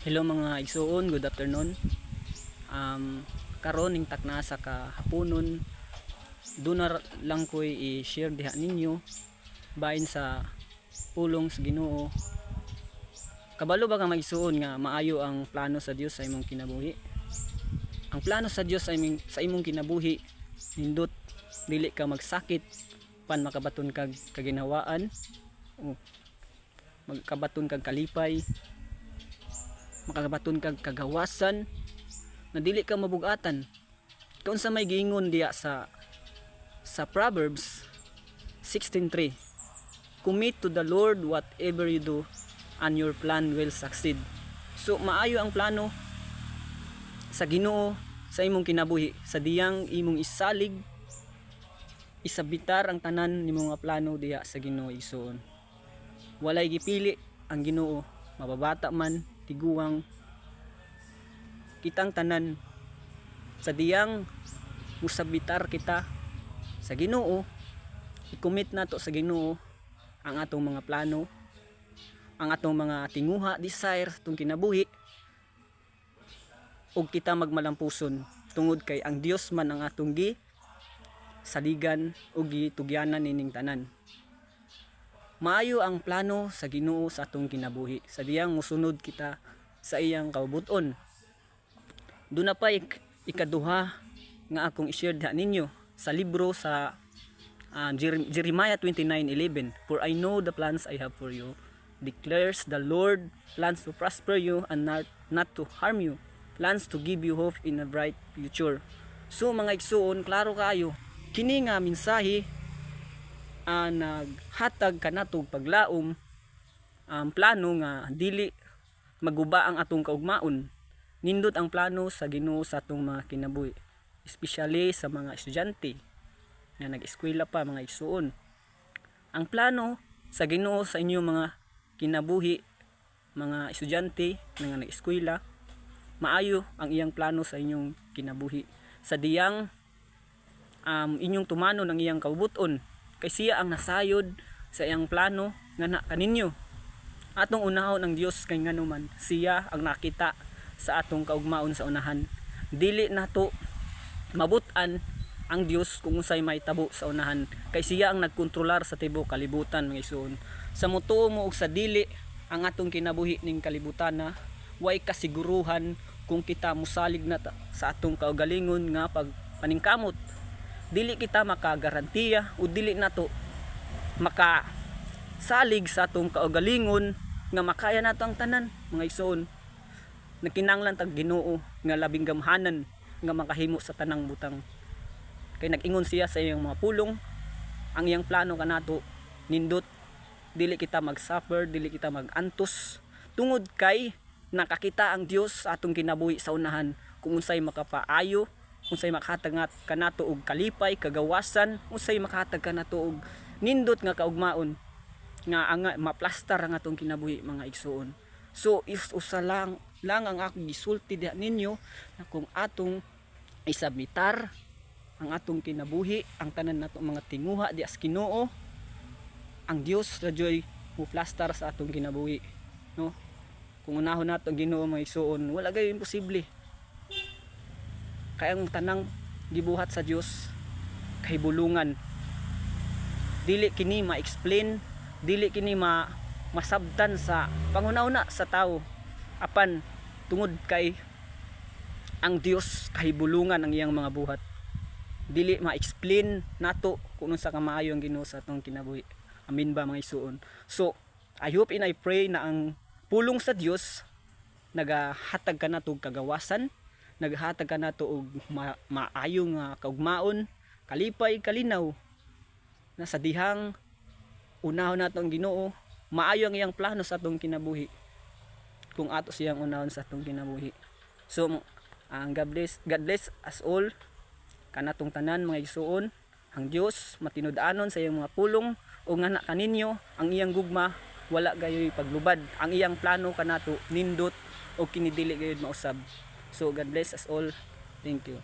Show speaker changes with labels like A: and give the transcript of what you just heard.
A: Hello mga igsuon, good afternoon. Karon ning takna sa kahaponon, do na lang ko'y i-share diha ninyo bahin sa pulong sa Ginoo. Kabalo ba ka magsuon nga maayo ang plano sa Dios sa imong kinabuhi? Ang plano sa Dios sa imong kinabuhi nindot dili ka magsakit pan makabaton kag kaginhawaan o magkabaton kag kalipay, makabaton kag kagawasan na dili ka mabugatan. Kung sa may giingon diya sa Proverbs 16:3, commit to the Lord whatever you do and your plan will succeed. So maayo ang plano sa Ginoo sa imong kinabuhi, sa diyang imong isalig isabitar ang tanan nimong mga plano diya sa Ginoo igsoon. Walay gipili ang Ginoo, mababata man, tiguang, kitang tanan sa diyang musabitar kita sa Ginoo. I-commit nato sa Ginoo ang atong mga plano, ang atong mga tinguha, desire tong kinabuhi, ug kita magmalampuson tungod kay ang Dios man ang atong gi saligan ug gitugyanan nining tanan. Maayo ang plano sa Ginoo sa atong kinabuhi, sa diyang musunod kita sa iyang kaubuton. Doon na pa ikaduha nga akong i-share diha ninyo sa libro sa Jeremiah 29:11. For I know the plans I have for you, declares the Lord, plans to prosper you and not to harm you, plans to give you hope in a bright future. So mga igsuon, klaro kayo, kini nga mensahe naghatag kanatog paglaom plano nga dili maguba ang atong kaugmaon. Nindot ang plano sa Ginoo sa atong mga kinabuhi, especially sa mga estudyante nga nag-eskwela pa mga igsuon. Ang plano sa Ginoo sa inyong mga kinabuhi, mga estudyante nga nag-eskwela, maayo ang iyang plano sa inyong kinabuhi, sa diyang inyong tumanon ang iyang kaubuton, kay siya ang nasayod sa iyang plano nga na kaninyo. Atong unahon ang Dios kay nganuman siya ang nakita sa atong kaugmaon sa unahan. Dili nato mabutan ang Dios kung unsay may tabo sa unahan, kay siya ang nagkontrolar sa tibuok kalibutan mga igsoon. Sa mutuo mo og sa dili ang atong kinabuhi ning kalibutan na way kasiguruhan kung kita musalig na sa atong kaugalingon nga pagpaningkamot. Dili kita makagarantiya o dili nato makasalig sa atong kaugalingon nga makaya nato ang tanan mga igsoon. Nagkinahanglan tag Ginoo nga labing gamhanan nga makahimo sa tanang butang. Kay nag-ingon siya sa iyang mga pulong, ang iyang plano kanato nindot dili kita mag-suffer, dili kita mag-antos, tungod kay nakakita ang Dios sa atong kinabuhi sa unahan kung unsay makapaayo, unsay makahatag kanato og kalipay, kagawasan, unsay makahatag kanato og nindot nga kaugmaon nga maplastar ang atong kinabuhi mga igsuon. So usa lang ang akong gisulti diha ninyo na kung atong isabitar ang atong kinabuhi, ang tanan nato mga tinguha diha sa Ginoo, ang Dios radyoy mo plastar sa atong kinabuhi, no? Kung unahon nato ang Ginoo mga igsuon, wala gay imposible. Kaya ang tanang gibuhat sa Dios kahibulungan. Dili kini ma-explain, dili kini masabtan sa panghuna-una sa tao, apan tungod kay ang Dios kahibulungan ang iyang mga buhat. Dili ma-explain nato kung unsa ka maayo ang Ginoo sa atong kinabuhi. Amin ba mga igsuon? So I hope and I pray na ang pulong sa Dios nagahatag ka nato og kagawasan, naghatag ka nato og maayo nga kaugmaon, kalipay, kalinaw, na sa dihang unahon nato ang Ginoo, maayo ang iyang plano sa atong kinabuhi kung ato siyang unahon sa atong kinabuhi. So God bless us all kanatong tanan mga igsuon. Ang Dios matinud-anon sa iyang mga pulong o nga na kaninyo ang iyang gugma wala gayoy paglubad. Ang iyang plano kanato nindot o kinidili gayud mausab. So God bless us all. Thank you.